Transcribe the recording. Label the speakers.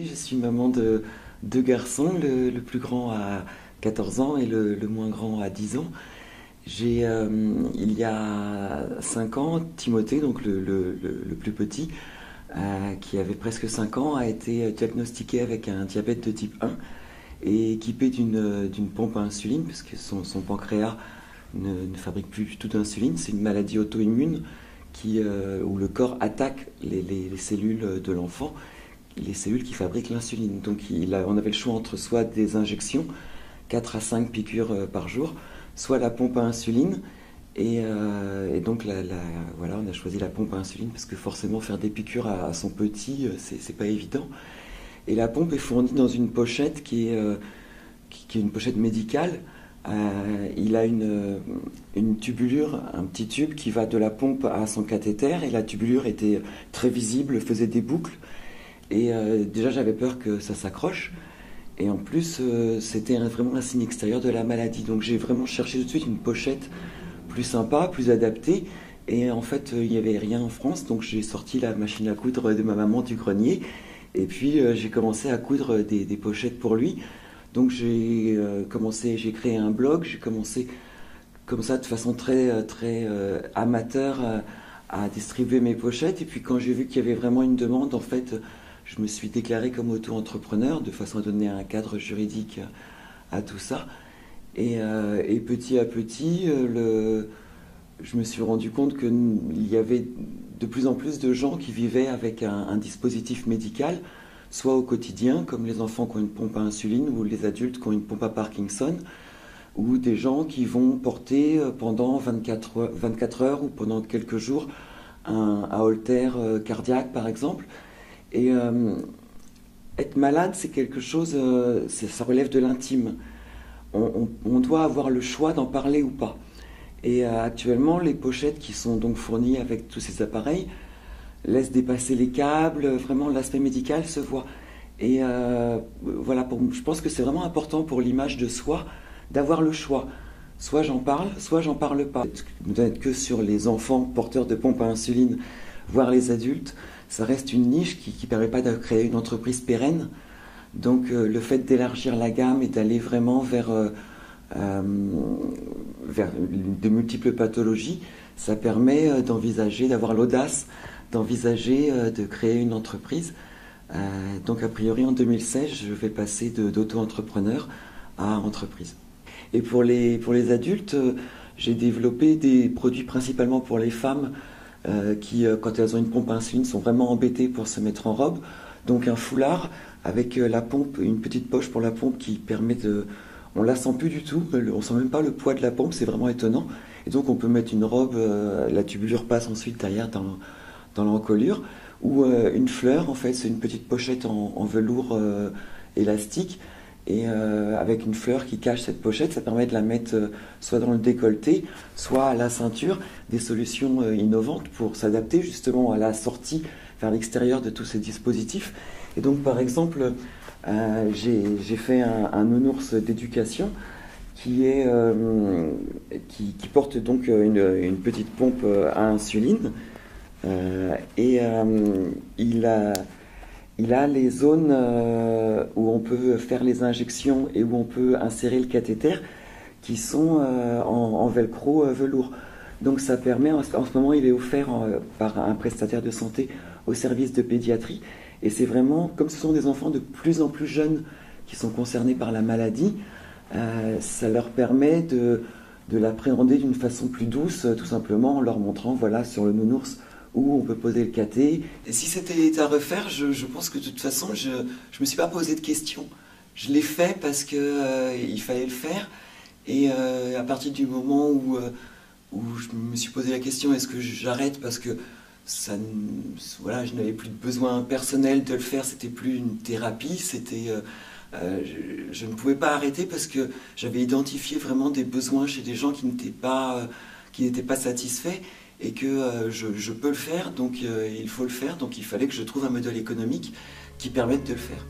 Speaker 1: je suis maman de deux garçons, le plus grand a 14 ans et le moins grand a 10 ans. Il y a 5 ans, Timothée, donc le plus petit, qui avait presque 5 ans, a été diagnostiqué avec un diabète de type 1 et équipé d'une pompe à insuline, parce que son pancréas ne fabrique plus du tout d'insuline. C'est une maladie auto-immune où le corps attaque les cellules de l'enfant, les cellules qui fabriquent l'insuline. Donc on avait le choix entre soit des injections, 4 à 5 piqûres par jour, soit la pompe à insuline. Et donc voilà, on a choisi la pompe à insuline parce que forcément faire des piqûres à son petit, c'est pas évident. Et la pompe est fournie dans une pochette qui est une pochette médicale. Il a une tubulure, un petit tube qui va de la pompe à son cathéter, et la tubulure était très visible, faisait des boucles. Et déjà j'avais peur que ça s'accroche. Et en plus, c'était vraiment un signe extérieur de la maladie. Donc j'ai vraiment cherché tout de suite une pochette plus sympa, plus adaptée. Et en fait, il n'y avait rien en France, donc j'ai sorti la machine à coudre de ma maman du grenier. Et puis j'ai commencé à coudre des pochettes pour lui. Donc j'ai créé un blog, j'ai commencé comme ça de façon très amateur à distribuer mes pochettes. Et puis quand j'ai vu qu'il y avait vraiment une demande, en fait, je me suis déclaré comme auto-entrepreneur de façon à donner un cadre juridique à tout ça. Et petit à petit, je me suis rendu compte qu'il y avait de plus en plus de gens qui vivaient avec un dispositif médical, soit au quotidien, comme les enfants qui ont une pompe à insuline, ou les adultes qui ont une pompe à Parkinson, ou des gens qui vont porter pendant 24 heures ou pendant quelques jours un holter cardiaque, par exemple. Et être malade, c'est quelque chose, ça relève de l'intime. On doit avoir le choix d'en parler ou pas. Et actuellement, les pochettes qui sont donc fournies avec tous ces appareils laissent dépasser les câbles, vraiment l'aspect médical se voit. Et voilà, je pense que c'est vraiment important pour l'image de soi d'avoir le choix. Soit j'en parle, soit j'en parle pas. Peut-être que sur les enfants porteurs de pompes à insuline, voire les adultes, ça reste une niche qui ne permet pas de créer une entreprise pérenne. Donc le fait d'élargir la gamme et d'aller vraiment vers de multiples pathologies, ça permet d'envisager, d'avoir l'audace d'envisager de créer une entreprise. Donc a priori en 2016, je vais passer d'auto-entrepreneur à entreprise. Et pour les adultes, j'ai développé des produits principalement pour les femmes qui, quand elles ont une pompe à insuline, sont vraiment embêtées pour se mettre en robe. Donc un foulard avec la pompe, une petite poche pour la pompe qui permet de... On ne la sent plus du tout, on ne sent même pas le poids de la pompe, c'est vraiment étonnant. Et donc on peut mettre une robe, la tubulure passe ensuite derrière dans l'encolure, ou une fleur, en fait, c'est une petite pochette en velours élastique, et avec une fleur qui cache cette pochette, ça permet de la mettre soit dans le décolleté, soit à la ceinture, des solutions innovantes pour s'adapter justement à la sortie vers l'extérieur de tous ces dispositifs. Et donc par exemple, j'ai fait un nounours d'éducation qui porte donc une petite pompe à insuline, et il a les zones où on peut faire les injections et où on peut insérer le cathéter qui sont en velcro velours. Donc ça permet, en ce moment il est offert par un prestataire de santé au service de pédiatrie, et c'est vraiment, comme ce sont des enfants de plus en plus jeunes qui sont concernés par la maladie, ça leur permet de l'appréhender d'une façon plus douce, tout simplement en leur montrant, voilà, sur le nounours où on peut poser le cathé. Et si c'était à refaire, je pense que de toute façon, je ne me suis pas posé de questions. Je l'ai fait parce que il fallait le faire, et à partir du moment où je me suis posé la question, est-ce que j'arrête parce que voilà, je n'avais plus de besoin personnel de le faire, c'était plus une thérapie, je ne pouvais pas arrêter parce que j'avais identifié vraiment des besoins chez des gens qui n'étaient pas satisfaits, et que je peux le faire, donc il faut le faire, donc il fallait que je trouve un modèle économique qui permette de le faire.